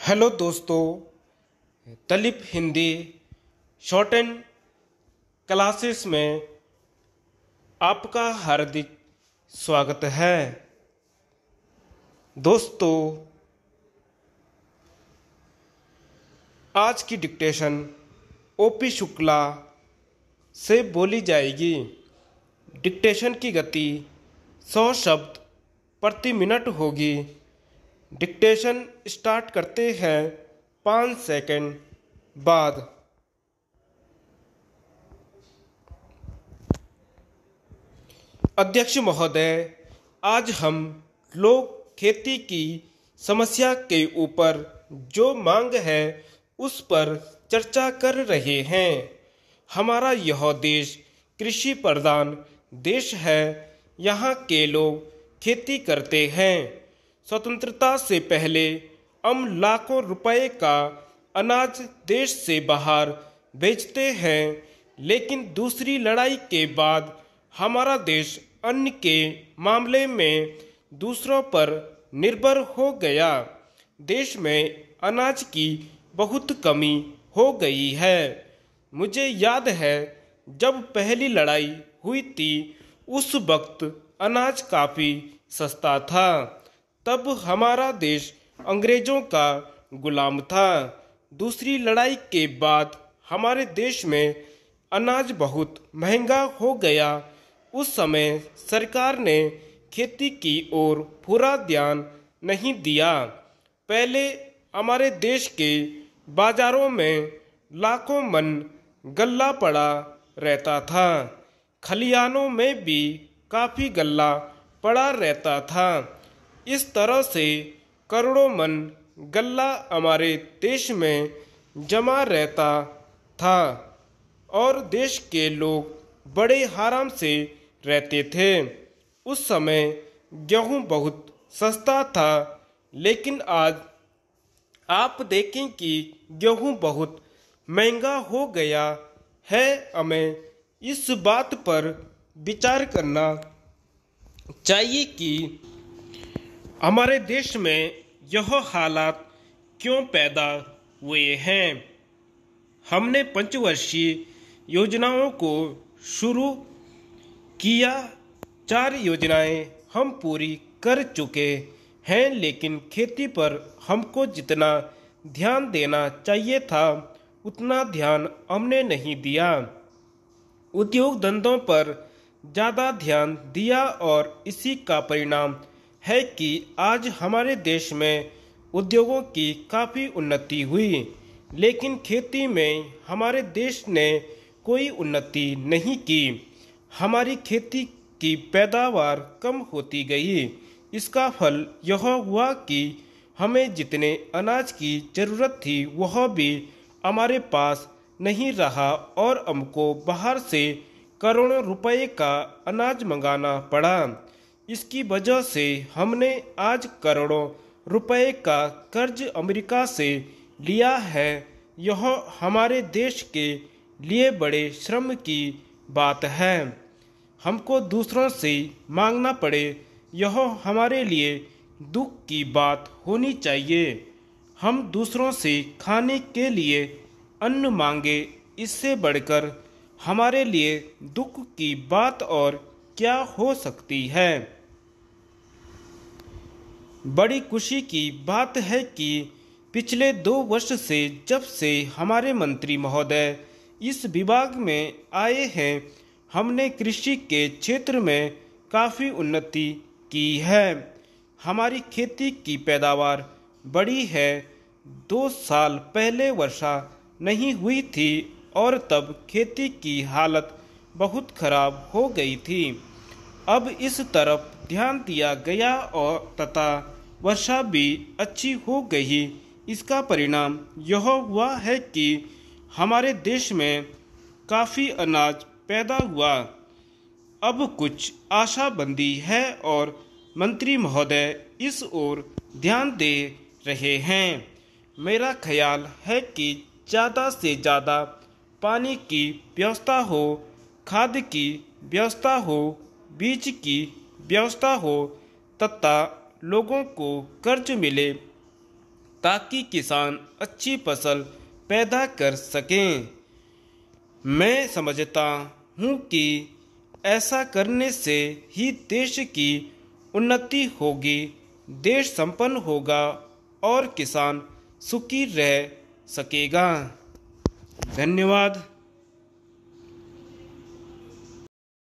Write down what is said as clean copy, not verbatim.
Hello दोस्तों, तलिप Hindi short and classes में आपका हार्दिक स्वागत है। दोस्तों, आज की डिक्टेशन ओपी शुक्ला से बोली जाएगी। डिक्टेशन की गति 100 शब्द प्रति मिनट होगी। डिक्टेशन स्टार्ट करते हैं 5 सेकंड बाद। अध्यक्ष महोदय, आज हम लोग खेती की समस्या के ऊपर जो मांग है उस पर चर्चा कर रहे हैं। हमारा यह देश कृषि प्रधान देश है। यहाँ के लोग खेती करते हैं। स्वतंत्रता से पहले हम लाखों रुपए का अनाज देश से बाहर बेचते हैं, लेकिन दूसरी लड़ाई के बाद हमारा देश अन्न के मामले में दूसरों पर निर्भर हो गया। देश में अनाज की बहुत कमी हो गई है। मुझे याद है जब पहली लड़ाई हुई थी, उस वक्त अनाज काफ़ी सस्ता था। तब हमारा देश अंग्रेजों का गुलाम था। दूसरी लड़ाई के बाद हमारे देश में अनाज बहुत महंगा हो गया। उस समय सरकार ने खेती की ओर पूरा ध्यान नहीं दिया। पहले हमारे देश के बाजारों में लाखों मन गल्ला पड़ा रहता था। खलिहानों में भी काफ़ी गल्ला पड़ा रहता था। इस तरह से करोड़ों मन गल्ला हमारे देश में जमा रहता था और देश के लोग बड़े आराम से रहते थे। उस समय गेहूं बहुत सस्ता था, लेकिन आज आप देखें कि गेहूं बहुत महंगा हो गया है। हमें इस बात पर विचार करना चाहिए कि हमारे देश में यह हालात क्यों पैदा हुए हैं। हमने पंचवर्षीय योजनाओं को शुरू किया। 4 योजनाएं हम पूरी कर चुके हैं, लेकिन खेती पर हमको जितना ध्यान देना चाहिए था उतना ध्यान हमने नहीं दिया। उद्योग धंधों पर ज़्यादा ध्यान दिया और इसी का परिणाम है कि आज हमारे देश में उद्योगों की काफ़ी उन्नति हुई, लेकिन खेती में हमारे देश ने कोई उन्नति नहीं की। हमारी खेती की पैदावार कम होती गई। इसका फल यह हुआ कि हमें जितने अनाज की ज़रूरत थी वह भी हमारे पास नहीं रहा और हमको बाहर से करोड़ों रुपए का अनाज मंगाना पड़ा। इसकी वजह से हमने आज करोड़ों रुपए का कर्ज अमेरिका से लिया है। यह हमारे देश के लिए बड़े श्रम की बात है। हमको दूसरों से मांगना पड़े, यह हमारे लिए दुख की बात होनी चाहिए। हम दूसरों से खाने के लिए अन्न मांगे, इससे बढ़कर हमारे लिए दुख की बात और क्या हो सकती है। बड़ी खुशी की बात है कि पिछले 2 वर्ष से जब से हमारे मंत्री महोदय इस विभाग में आए हैं, हमने कृषि के क्षेत्र में काफ़ी उन्नति की है। हमारी खेती की पैदावार बढ़ी है। 2 साल पहले वर्षा नहीं हुई थी और तब खेती की हालत बहुत खराब हो गई थी। अब इस तरफ ध्यान दिया गया और तथा वर्षा भी अच्छी हो गई। इसका परिणाम यह हुआ है कि हमारे देश में काफ़ी अनाज पैदा हुआ। अब कुछ आशाबंदी है और मंत्री महोदय इस ओर ध्यान दे रहे हैं। मेरा ख्याल है कि ज़्यादा से ज़्यादा पानी की व्यवस्था हो, खाद की व्यवस्था हो, बीज की व्यवस्था हो तथा लोगों को कर्ज मिले ताकि किसान अच्छी फसल पैदा कर सकें। मैं समझता हूँ कि ऐसा करने से ही देश की उन्नति होगी, देश संपन्न होगा और किसान सुखी रह सकेगा। धन्यवाद।